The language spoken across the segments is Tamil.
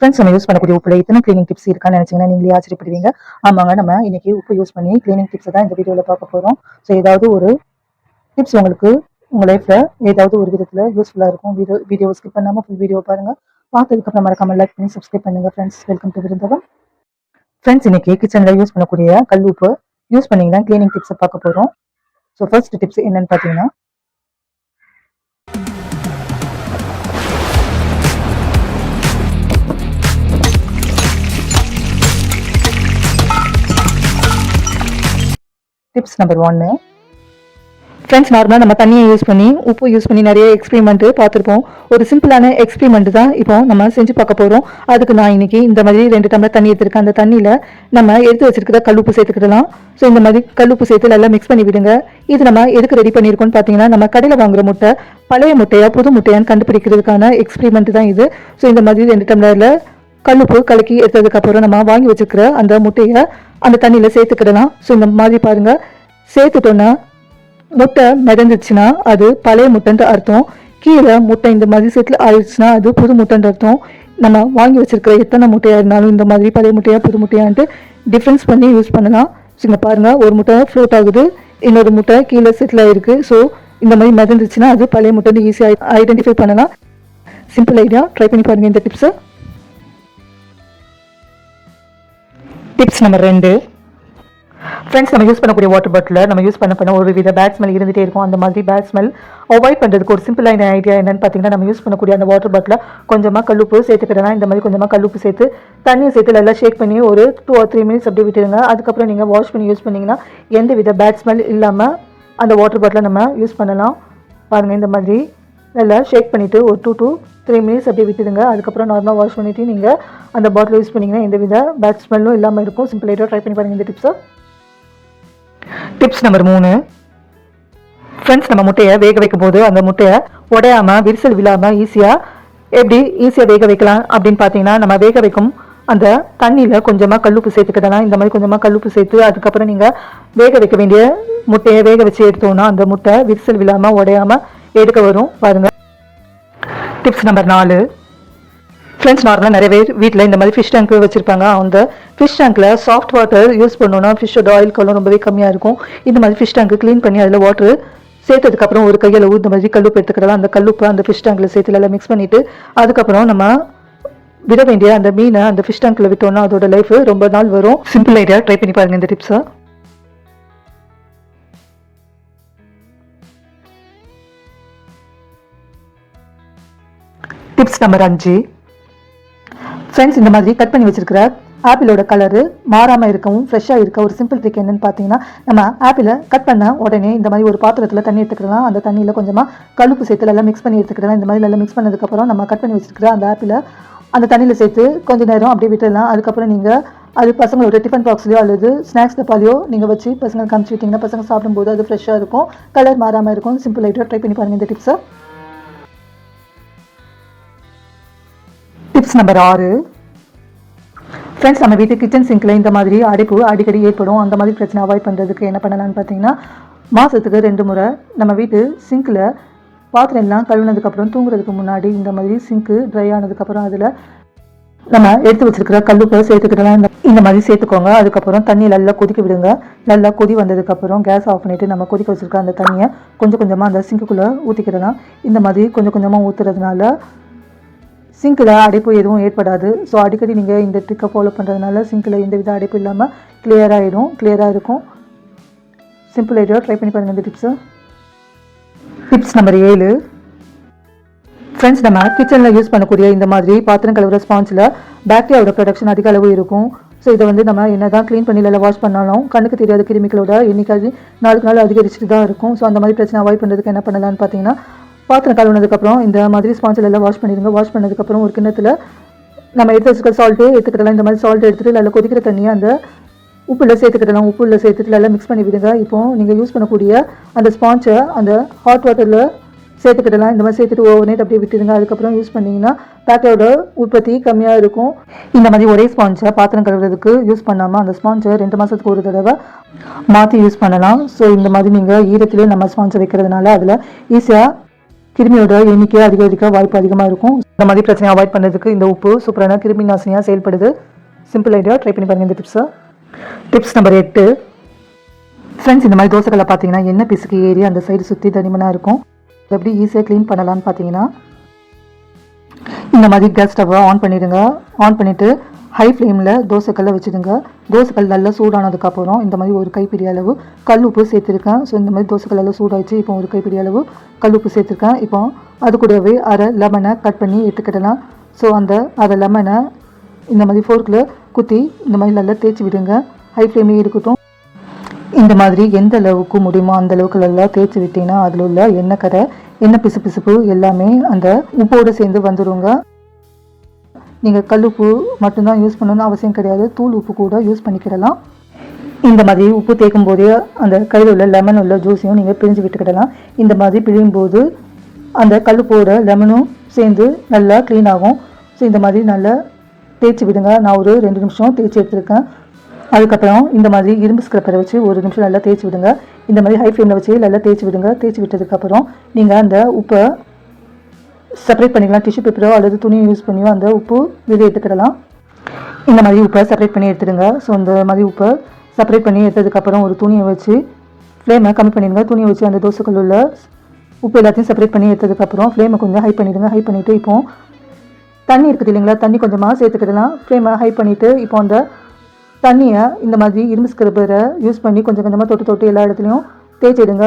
ஃப்ரெண்ட்ஸ், நம்ம யூஸ் பண்ணக்கூடிய உப்புல இத்தனை கிளீனிங் டிப்ஸ் இருக்கான்னு நினைச்சீங்கன்னா நீங்களே ஆச்சரியப்படுவீங்க. ஆமாங்க, நம்ம இன்னைக்கு உப்பு யூஸ் பண்ணி கிளீனிங் டிப்ஸ் தான் இந்த வீடியோவில் பார்க்க போகிறோம். ஸோ ஏதாவது ஒரு டிப்ஸ் உங்களுக்கு உங்கள் லைஃப்பில் ஏதாவது ஒரு விதத்தில் யூஸ்ஃபுல்லாக இருக்கும். வீடியோ ஸ்கிப் பண்ணாமல் ஃபுல் வீடியோ பாருங்கள். பார்த்ததுக்கப்புறம் மறக்காம லைக் பண்ணி சப்ஸ்கிரைப் பண்ணுங்கள். Friends, welcome to விருந்தகம். ஃப்ரெண்ட்ஸ், இன்னைக்கு கிச்சனில் யூஸ் பண்ணக்கூடிய கல் உப்பு யூஸ் பண்ணி தான் கிளீனிங் டிப்ஸை பார்க்க போகிறோம். ஸோ ஃபர்ஸ்ட் டிப்ஸ் என்னன்னு பார்த்தீங்கன்னா, டிப்ஸ் நம்பர் 1. ஃப்ரெண்ட்ஸ், நார்மலாக நம்ம தண்ணியை யூஸ் பண்ணி உப்பு யூஸ் பண்ணி நிறைய எக்ஸ்பெரிமெண்ட் பார்த்துருப்போம். ஒரு சிம்பிளான எக்ஸ்பெரிமெண்ட் தான் இப்போ நம்ம செஞ்சு பார்க்க போகிறோம். அதுக்கு நான் இன்னைக்கு இந்த மாதிரி 2 டம்ளர் தண்ணி எடுத்துருக்கேன். அந்த தண்ணியில் நம்ம எடுத்து வச்சிருக்கிற கல்லுப்பு சேர்த்துக்கிடலாம். ஸோ இந்த மாதிரி கல்லுப்பு சேர்த்து நல்லா மிக்ஸ் பண்ணி விடுங்க. இது நம்ம எதுக்கு ரெடி பண்ணியிருக்கோம்னு பார்த்தீங்கன்னா, நம்ம கடையில் வாங்குற முட்டை பழைய முட்டையா புது முட்டையான்னு கண்டுபிடிக்கிறதுக்கான எக்ஸ்பெரிமெண்ட் தான் இது. ஸோ இந்த மாதிரி 2 டம்ளரில் கல்லுப்பு கலக்கி எடுத்ததுக்கப்புறம் நம்ம வாங்கி வச்சுருக்கிற அந்த முட்டையை அந்த தண்ணியில் சேர்த்துக்கிடலாம். ஸோ இந்த மாதிரி பாருங்கள், சேர்த்துட்டோன்னா முட்டை மிதந்துச்சுன்னா அது பழைய முட்டைன்ற அர்த்தம். கீழே முட்டை இந்த மாதிரி செட்டில் ஆயிடுச்சுன்னா அது புது முட்டைன்ற அர்த்தம். நம்ம வாங்கி வச்சிருக்கிற எத்தனை முட்டையாக இருந்தாலும் இந்த மாதிரி பழைய முட்டையா புது முட்டையான்ட்டு டிஃப்ரென்ஸ் பண்ணி யூஸ் பண்ணலாம். ஸோ இங்கே பாருங்கள், ஒரு முட்டை ஃப்ளோட் ஆகுது, இன்னொரு முட்டை கீழே செட்டில் ஆகிருக்கு. ஸோ இந்த மாதிரி மிதந்துச்சுன்னா அது பழைய முட்டைன்னு ஈஸியாக ஐடென்டிஃபை பண்ணலாம். சிம்பிள் ஐடியா, ட்ரை பண்ணி பாருங்கள் இந்த டிப்ஸை. Tips number 2. ஃப்ரெண்ட்ஸ், நம்ம யூஸ் பண்ணக்கூடிய வாட்டர் பாட்டில் நம்ம யூஸ் பண்ண ஒரு வித பேட் ஸ்மெல் இருந்துகிட்டே இருக்கும். அந்த மாதிரி பேட் ஸ்மெல் அவாய்ட் பண்ணுறதுக்கு ஒரு சிம்பிளான ஐடியா என்னன்னு பார்த்தீங்கன்னா, நம்ம யூஸ் பண்ணக்கூடிய அந்த வாட்டர் பாட்டில் கொஞ்சமாக கல்லுப்பு சேர்த்துக்கிடலாம். இந்த மாதிரி கொஞ்சமாக கல்லுப்பு சேர்த்து தண்ணியை சேர்த்து நல்லா ஷேக் பண்ணி ஒரு 2 or 3 மினிட்ஸ் அப்படி விட்டுருங்க. அதுக்கப்புறம் நீங்கள் வாஷ் பண்ணி யூஸ் பண்ணிங்கன்னா எந்த வித பேட் ஸ்மெல் இல்லாமல் அந்த வாட்டர் பாட்டிலை நம்ம யூஸ் பண்ணலாம். பாருங்கள், இந்த மாதிரி நல்லா ஷேக் பண்ணிவிட்டு ஒரு 2 to 3 மினிட்ஸ் அப்படியே விட்டுடுங்க. அதுக்கப்புறம் நார்மலாக வாஷ் பண்ணிவிட்டு நீங்கள் அந்த பாட்டில் யூஸ் பண்ணிங்கன்னா எந்த வித பேட் ஸ்மெல்லும் இல்லாமல் இருக்கும். சிம்பிள் ஐடியா, ட்ரை பண்ணி பாருங்கள் இந்த டிப்ஸை. Tips number 3. ஃப்ரெண்ட்ஸ், நம்ம முட்டையை வேக வைக்கும் போது அந்த முட்டையை உடையாமல் விரிசல் விழாமல் ஈஸியாக வேக வைக்கலாம் அப்படின்னு பார்த்தீங்கன்னா, நம்ம வேக வைக்கும் அந்த தண்ணியில் கொஞ்சமாக கல்லுப்பு சேர்த்துக்கிடலாம். இந்த மாதிரி கொஞ்சமாக கல்லுப்பு சேர்த்து அதுக்கப்புறம் நீங்கள் வேக வைக்க வேண்டிய முட்டையை வேக வச்சு எடுத்தோன்னா அந்த முட்டை விரிசல் விழாமல் உடையாமல் எடுக்க வரும். பாருங்கள். Tips number 4. ஃப்ரெண்ட்ஸ், நார்மலாக நிறைய பேர் வீட்டில் இந்த மாதிரி ஃபிஷ் டேங்க் வச்சுருப்பாங்க. அந்த ஃபிஷ் டேங்க்கில் சாஃப்ட் வாட்டர் யூஸ் பண்ணோன்னா ஃபிஷ்ஷோட ஆயில் கலர் ரொம்பவே கம்மியாக இருக்கும். இந்த மாதிரி ஃபிஷ் டேங்க்கு க்ளீன் பண்ணி அதில் வாட்டர் சேர்த்ததுக்கப்புறம் ஒரு கையளவு இந்த மாதிரி கல்லுப்பு எடுத்துக்கலாம். அந்த கல்லுப்பு அந்த ஃபிஷ் டேங்கில் சேர்த்து எல்லாம் மிக்ஸ் பண்ணிவிட்டு அதுக்கப்புறம் நம்ம விட வேண்டிய அந்த மீனை அந்த ஃபிஷ் டேங்க்கில் விட்டோன்னா அதோட லைஃப் ரொம்ப நாள் வரும். சிம்பிள் ஐடியா, ட்ரை பண்ணி பாருங்கள் இந்த டிப்ஸை. Tips number 5. ஃப்ரெண்ட்ஸ், இந்த மாதிரி கட் பண்ணி வச்சிருக்கிற ஆப்பிளோட கலரு மாறாமல் இருக்கவும் ஃப்ரெஷ்ஷாக இருக்க ஒரு சிம்பிள் ட்ரிக் என்னன்னு பார்த்தீங்கன்னா, நம்ம ஆப்பிளை கட் பண்ண உடனே இந்த மாதிரி ஒரு பாத்திரத்தில் தண்ணி எடுத்துக்கலாம். அந்த தண்ணியில் கொஞ்சமாக கல்லுப்பு சேர்த்து நல்லா மிக்ஸ் பண்ணி எடுத்துக்கலாம். இந்த மாதிரி நல்லா மிக்ஸ் பண்ணதுக்கப்புறம் நம்ம கட் பண்ணி வச்சிருக்கிற அந்த ஆப்பிளை அந்த தண்ணியில் சேர்த்து கொஞ்சம் நேரம் அப்படியே விட்டுடலாம். அதுக்கப்புறம் நீங்கள் அது பசங்களோட டிஃபன் பாக்ஸ்லையோ அல்லது ஸ்நாக்ஸ் டப்பாலையோ நீங்கள் வச்சு பசங்களுக்கு காமிச்சு விட்டிங்கன்னா பசங்க சாப்பிடும்போது அது ஃப்ரெஷ்ஷாக இருக்கும், கலர் மாறாமல் இருக்கும். சிம்பிள் ஐடியா, ட்ரை பண்ணி பாருங்கள் இந்த டிப்ஸை. Tips number 6. ஃப்ரெண்ட்ஸ், நம்ம வீட்டு கிச்சன் சிங்கில் இந்த மாதிரி அடைப்பு அடிக்கடி ஏற்படும். அந்த மாதிரி பிரச்சனை அவாய்ட் பண்ணுறதுக்கு என்ன பண்ணலான்னு பார்த்தீங்கன்னா, மாதத்துக்கு 2 முறை நம்ம வீட்டு சிங்கில் பாத்திரம் எல்லாம் கழுவுனதுக்கப்புறம் தூங்குறதுக்கு முன்னாடி இந்த மாதிரி சிங்க்கு ட்ரை ஆனதுக்கப்புறம் அதில் நம்ம எடுத்து வச்சிருக்கிற கல்லுப்பை சேர்த்துக்கிடலாம். இந்த மாதிரி சேர்த்துக்கோங்க. அதுக்கப்புறம் தண்ணி நல்லா கொதிக்க விடுங்க. நல்லா கொதி வந்ததுக்கப்புறம் கேஸ் ஆஃப் பண்ணிவிட்டு நம்ம கொதிக்க வச்சுருக்க அந்த தண்ணியை கொஞ்சம் கொஞ்சமாக அந்த சிங்க்குள்ளே ஊற்றிக்கிடலாம். இந்த மாதிரி கொஞ்சம் கொஞ்சமாக ஊற்றுறதுனால சிங்கில் அடைப்பு எதுவும் ஏற்படாது. ஸோ அடிக்கடி நீங்கள் இந்த ட்ரிக்கை ஃபாலோ பண்ணுறதுனால சிங்கில் எந்த வித அடைப்பு இல்லாமல் கிளியராக இருக்கும். சிம்பிள் ஐடியா, ட்ரை பண்ணி பாருங்கள் இந்த டிப்ஸை. Tips number 7. ஃப்ரெண்ட்ஸ், நம்ம கிச்சனில் யூஸ் பண்ணக்கூடிய இந்த மாதிரி பாத்திரம் கழுவுற ஸ்பாஞ்சில் பாக்டீரியாவோட ப்ரொடக்ஷன் அதிக அளவு இருக்கும். ஸோ இதை வந்து நம்ம என்ன தான் க்ளீன் பண்ணி இல்லை வாஷ் பண்ணாலும் கண்ணுக்கு தெரியாத கிருமிகளோட எண்ணிக்கை நாளுக்கு நாள் அதிகரிச்சுட்டு தான் இருக்கும். ஸோ அந்த மாதிரி பிரச்சனை அவாய்ட் பண்ணுறதுக்கு என்ன பண்ணலான்னு பார்த்தீங்கன்னா, பாத்திரம் கழுவுனதுக்கப்புறம் இந்த மாதிரி ஸ்பாஞ்சில் எல்லாம் வாஷ் பண்ணிடுங்க. வாஷ் பண்ணதுக்கப்புறம் ஒரு கிண்ணத்தில் நம்ம எடுத்து வச்சுக்க சால்ட்டு எடுத்துக்கிடலாம். இந்த மாதிரி சால்ட் எடுத்துகிட்டு நல்லா கொதிக்கிற தண்ணியை அந்த உப்புல சேர்த்துக்கிடலாம். உப்புல சேர்த்துட்டு நல்லா மிக்ஸ் பண்ணி விடுங்க. இப்போது நீங்கள் யூஸ் பண்ணக்கூடிய அந்த ஸ்பாஞ்சை அந்த ஹாட் வாட்டரில் சேர்த்துக்கிடலாம். இந்த மாதிரி சேர்த்துட்டு ஓவர் நைட் அப்படியே விட்டுடுங்க. அதுக்கப்புறம் யூஸ் பண்ணிங்கன்னா பாக்டீரியாவோட உற்பத்தி கம்மியாக இருக்கும். இந்த மாதிரி ஒரே ஸ்பாஞ்சை பாத்திரம் கழுவுறதுக்கு யூஸ் பண்ணாமல் அந்த ஸ்பாஞ்சை 2 மாதத்துக்கு ஒரு தடவை மாற்றி யூஸ் பண்ணலாம். ஸோ இந்த மாதிரி நீங்கள் ஈரத்திலே நம்ம ஸ்பாஞ்சை வைக்கிறதுனால அதில் ஈஸியாக கிருமியோட எண்ணிக்கை அதிகரிக்க வாய்ப்பு அதிகமாக இருக்கும். இந்த மாதிரி பிரச்சனையை அவாய்ட் பண்ணுறதுக்கு இந்த உப்பு சூப்பரான கிருமி நாசினியாக செயல்படுது. சிம்பிள் ஐடியா, ட்ரை பண்ணி பாருங்கள் இந்த டிப்ஸை. Tips number 8. ஃப்ரெண்ட்ஸ், இந்த மாதிரி தோசைகளை பார்த்தீங்கன்னா எண்ணெய் பிசுக்கு ஏறி அந்த சைடு சுற்றி தனிமனாக இருக்கும். எப்படி ஈஸியாக க்ளீன் பண்ணலான்னு பார்த்தீங்கன்னா, இந்த மாதிரி கேஸ் ஸ்டவ்வை ஆன் பண்ணிடுங்க. ஆன் பண்ணிவிட்டு ஹை ஃப்ளேமில் தோசைக்கல்லை வச்சுடுங்க. தோசைக்கல் நல்லா சூடானதுக்கப்புறம் இந்த மாதிரி ஒரு கைப்பிடி அளவு கல் உப்பு சேர்த்துருக்கேன். ஸோ இந்த மாதிரி தோசைக்கல் எல்லாம் சூடாகிடுச்சு. இப்போ ஒரு கைப்பிடி அளவு கல் உப்பு சேர்த்துருக்கேன். இப்போ அது கூடவே அரை லெமனை கட் பண்ணி எடுத்துக்கிடலாம். ஸோ அந்த அரை லெமனை இந்த மாதிரி ஃபோர்க்கில் குத்தி இந்த மாதிரி நல்லா தேய்ச்சி விடுங்க. ஹை ஃப்ளேம்லேயே இருக்கட்டும். இந்த மாதிரி எந்த அளவுக்கு முடியுமோ அந்த அளவுக்கு நல்லா தேய்ச்சி விட்டிங்கன்னா அதில் உள்ள எண்ணெய் கரை, எண்ணெய் பிசுப்பு எல்லாமே அந்த உப்போடு சேர்ந்து வந்துடுங்க. நீங்கள் கல் உப்பு மட்டும்தான் யூஸ் பண்ணணும்னு அவசியம் கிடையாது. தூள் உப்பு கூட யூஸ் பண்ணிக்கிடலாம். இந்த மாதிரி உப்பு தேய்க்கும் போதே அந்த கையில் உள்ள லெமன் உள்ள ஜூஸையும் நீங்கள் பிழிஞ்சு விட்டுக்கிடலாம். இந்த மாதிரி பிழியும் போது அந்த கல்லுப்போட லெமனும் சேர்ந்து நல்லா க்ளீன் ஆகும். ஸோ இந்த மாதிரி நல்லா தேய்ச்சி விடுங்க. நான் ஒரு 2 நிமிஷம் தேய்ச்சி எடுத்துருக்கேன். அதுக்கப்புறம் இந்த மாதிரி இரும்பு ஸ்க்ரப்பரை வச்சு 1 நிமிஷம் நல்லா தேய்ச்சி விடுங்க. இந்த மாதிரி ஹை ஃப்ளேமில் வச்சு நல்லா தேய்ச்சி விடுங்க. தேய்ச்சி விட்டதுக்கப்புறம் நீங்கள் அந்த உப்பை செப்பரேட் பண்ணிக்கலாம். டிஷ்யூ பேப்பரோ அல்லது துணியை யூஸ் பண்ணியோ அந்த உப்பு வெளியே எடுத்துக்கிடலாம். இந்த மாதிரி உப்பை செப்பரேட் பண்ணி எடுத்துடுங்க. ஸோ இந்த மாதிரி உப்பை செப்பரேட் பண்ணி எடுத்ததுக்கப்புறம் ஒரு துணியை வச்சு ஃப்ளேமை கம்மி பண்ணிடுங்க. துணியை வச்சு அந்த தோசைக்கல் உள்ள உப்பு எல்லாத்தையும் செப்பரேட் பண்ணி எடுத்ததுக்கப்புறம் ஃப்ளேமை கொஞ்சம் ஹை பண்ணிவிடுங்க. ஹை பண்ணிவிட்டு இப்போது தண்ணி இருக்குது இல்லைங்களா, தண்ணி கொஞ்சமாக சேர்த்துக்கிடலாம். ஃப்ளேமை ஹை பண்ணிவிட்டு இப்போ அந்த தண்ணியை இந்த மாதிரி இரும்பு ஸ்க்ரப்பரை யூஸ் பண்ணி கொஞ்சம் கொஞ்சமாக தொட்டு எல்லா இடத்துலையும் தேய்ச்சிடுங்க.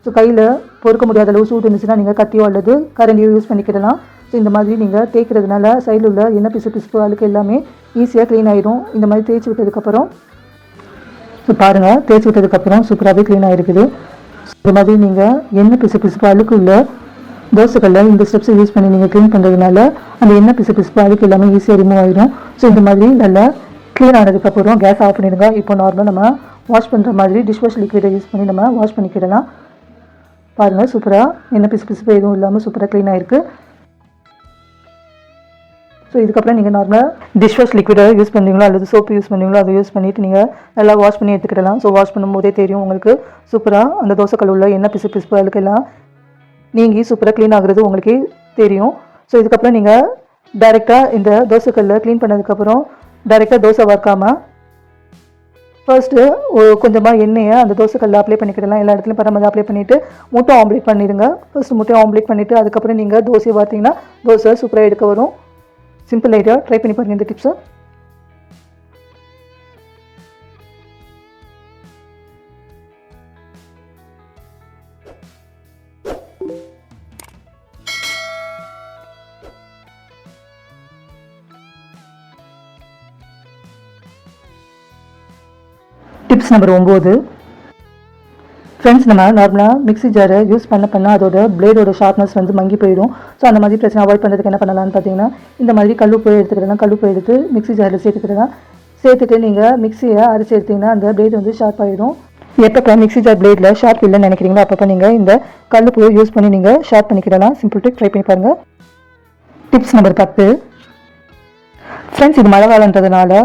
ஸோ கையில் பொறுக்க முடியாத அளவு சூடு இருந்துச்சுன்னா நீங்கள் கத்தியோ அல்லது கரண்டியோ யூஸ் பண்ணிக்கிடலாம். ஸோ இந்த மாதிரி நீங்கள் தேய்க்கிறதுனால சைடில் உள்ள எண்ணெய் பிசுப்பு அழுக்கு எல்லாமே ஈஸியாக க்ளீன் ஆகிடும். இந்த மாதிரி தேய்ச்சி விட்டதுக்கப்புறம் ஸோ பாருங்கள், தேய்ச்சி விட்டதுக்கப்புறம் சூப்பராகவே க்ளீன் ஆகிருக்குது. இந்த மாதிரி நீங்கள் எண்ணெய் பிசுப்பு அழுக்கு உள்ள தோசைகளில் இந்த ஸ்டெப்ஸை யூஸ் பண்ணி நீங்கள் க்ளீன் பண்ணுறதுனால அந்த எண்ணெய் பிசுப்பு அழுக்கு எல்லாமே ஈஸியாக ரிமூவ் ஆகிடும். ஸோ இந்த மாதிரி நல்லா க்ளீன் ஆனதுக்கப்புறம் கேஸ் ஆஃப் பண்ணிடுங்க. இப்போ நார்மலாக நம்ம வாஷ் பண்ணுற மாதிரி டிஷ் வாஷ் லிக்விடை யூஸ் பண்ணி நம்ம வாஷ் பண்ணிக்கிடலாம். பாருங்கள், சூப்பராக எண்ணெய் பிசுப்பு எதுவும் இல்லாமல் சூப்பராக க்ளீன் ஆகிருக்கு. ஸோ இதுக்கப்புறம் நீங்கள் நார்மலாக டிஷ் வாஷ் லிக்விடை யூஸ் பண்ணுறீங்களோ அல்லது சோப்பு யூஸ் பண்ணுறீங்களோ அதை யூஸ் பண்ணிவிட்டு நீங்கள் நல்லா வாஷ் பண்ணி எடுத்துக்கிடலாம். ஸோ வாஷ் பண்ணும்போதே தெரியும் உங்களுக்கு சூப்பராக அந்த தோசைக்கல் உள்ள எண்ணெய் பிசுப்பு அதுக்கெல்லாம் நீங்கி சூப்பராக க்ளீன் ஆகுறது உங்களுக்கே தெரியும். ஸோ இதுக்கப்புறம் நீங்கள் டைரெக்டாக இந்த தோசைக்கல்லை க்ளீன் பண்ணதுக்கப்புறம் டைரெக்டாக தோசை வறுக்காமல் ஃபர்ஸ்ட்டு கொஞ்சமாக எண்ணெயை அந்த தோசைக்கல்ல அப்ளை பண்ணிக்கிடலாம். எல்லா இடத்துலையும் பரமாதிரி அப்ளை பண்ணிவிட்டு முட்டை ஆம்லேட் பண்ணிடுங்க. ஃபர்ஸ்ட்டு முட்டையை ஆம்லேட் பண்ணிவிட்டு அதுக்கப்புறம் நீங்கள் தோசையை பார்த்தீங்கன்னா தோசை சூப்பராக எடுக்க வரும். சிம்பிள் ஐடியா, ட்ரை பண்ணி பாருங்கள் இந்த டிப்ஸை. Tips number 9. ஃப்ரெண்ட்ஸ், நம்ம நார்மலாக மிக்ஸி ஜாரை யூஸ் பண்ண அதோட பிளேடோட ஷார்ப்னஸ் வந்து மங்கி போயிடும். ஸோ அந்த மாதிரி பிரச்சனை அவாய்ட் பண்ணுறதுக்கு என்ன பண்ணலான்னு பார்த்தீங்கன்னா, இந்த மாதிரி கல்லுப்பு எடுத்துக்கிடலாம். கல்லுப்பு எடுத்து மிக்ஸி ஜாரில் சேர்த்துக்கிடலாம். சேர்த்துட்டு நீங்கள் மிக்ஸியை அரைச்சி எடுத்திங்கன்னா அந்த பிளேடு வந்து ஷார்ப் ஆகிடும். எப்போ மிக்ஸி ஜார் பிளேடில் ஷார்ப் இல்லைன்னு நினைக்கிறீங்களோ அப்பப்போ நீங்கள் இந்த கல்லுப்பு யூஸ் பண்ணி நீங்கள் ஷார்ப் பண்ணிக்கிடலாம். சிம்பிள் ட்ரிக், ட்ரை பண்ணி பாருங்கள். Tips number 10. ஃப்ரெண்ட்ஸ், இது மழை காலன்றதுனால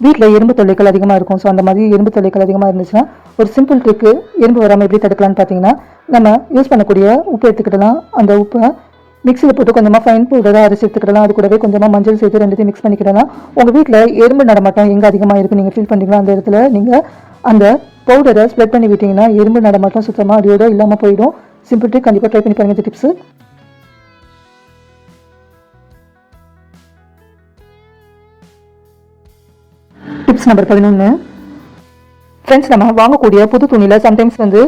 வீட்டில் எறும்பு தொல்லைகள் அதிகமாக இருக்கும். ஸோ அந்த மாதிரி எறும்பு தொல்லைகள் அதிகமாக இருந்துச்சுன்னா ஒரு சிம்பிள் ட்ரிக்கு எறும்பு வராமல் எப்படி தடுக்கலான்னு பார்த்தீங்கன்னா, நம்ம யூஸ் பண்ணக்கூடிய உப்பு எடுத்துக்கிடலாம். அந்த உப்பை மிக்ஸியில் போட்டு கொஞ்சமாக ஃபைன் பவுடராக அரைச்சி எடுத்துக்கிடலாம். அது கூடவே கொஞ்சமாக மஞ்சள் சேர்த்து ரெண்டுத்தையும் மிக்ஸ் பண்ணிக்கிடலாம். உங்கள் வீட்டில் எறும்பு நடமாட்டம் எங்கே அதிகமாக இருக்குது நீங்கள் ஃபீல் பண்ணுறீங்களோ அந்த இடத்துல நீங்கள் அந்த பவுடரை ஸ்ப்ரெட் பண்ணி விட்டிங்கன்னா எறும்பு நடமாட்டம் சுத்தமாக அடியோட இல்லாமல் போயிடும். சிம்பிள் ட்ரிக், கண்டிப்பாக ட்ரை பண்ணி பாருங்கள் இந்த டிப்ஸு. Tips number 11. ஃப்ரெண்ட்ஸ், நம்ம வாங்கக்கூடிய புது துணியில் சம்டைம்ஸ் வந்து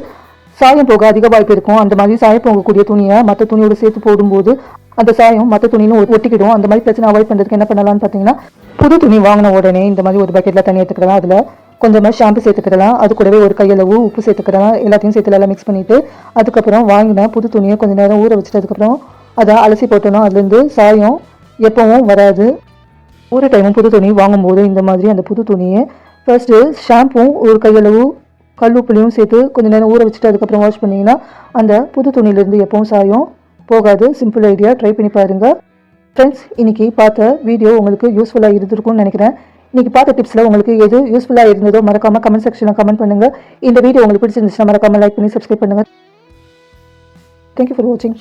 சாயம் போக அதிக வாய்ப்பு இருக்கும். அந்த மாதிரி சாயம் போகக்கூடிய துணியை மற்ற துணியோடு சேர்த்து போடும்போது அந்த சாயம் மற்ற துணின்னு ஒட்டிக்கிடும். அந்த மாதிரி பிரச்சனை அவாய்ட் பண்ணுறதுக்கு என்ன பண்ணலாம்னு பார்த்தீங்கன்னா, புது துணி வாங்கின உடனே இந்த மாதிரி ஒரு பக்கெட்டில் தண்ணி எடுத்துக்கலாம். அதில் கொஞ்சமாக ஷாம்பு சேர்த்துக்கிடலாம். அது கூடவே ஒரு கையளவு உப்பு சேர்த்துக்கிடலாம். எல்லாத்தையும் சேர்த்து எல்லாம் மிக்ஸ் பண்ணிவிட்டு அதுக்கப்புறம் வாங்கின புது துணியை கொஞ்சம் நேரம் ஊற வச்சுட்டு அதுக்கப்புறம் அதை அலசி போட்டோன்னா அதுலேருந்து சாயம் எப்பவும் வராது. ஒரு டைமும் புது துணி வாங்கும்போது இந்த மாதிரி அந்த புது துணியை ஃபர்ஸ்ட்டு ஷாம்பும் ஒரு கையளவு கல்லுப்புலையும் சேர்த்து கொஞ்சம் நேரம் ஊற வச்சுட்டு அதுக்கப்புறம் வாஷ் பண்ணிங்கன்னா அந்த புது துணியிலேருந்து எப்பவும் சாயம் போகாது. சிம்பிள் ஐடியா, ட்ரை பண்ணி பாருங்கள். ஃப்ரெண்ட்ஸ், இன்றைக்கி பார்த்த வீடியோ உங்களுக்கு யூஸ்ஃபுல்லாக இருந்திருக்கும்னு நினைக்கிறேன். இன்றைக்கி பார்த்த டிப்ஸில் உங்களுக்கு எது யூஸ்ஃபுல்லாக இருந்ததோ மறக்காமல் கமெண்ட் செக்ஷனில் கமெண்ட் பண்ணுங்கள். இந்த வீடியோ உங்களுக்கு பிடிச்சிருந்துச்சுன்னா மறக்காமல் லைக் பண்ணி சப்ஸ்கிரைப் பண்ணுங்கள். தேங்க்யூ ஃபார் வாட்சிங்.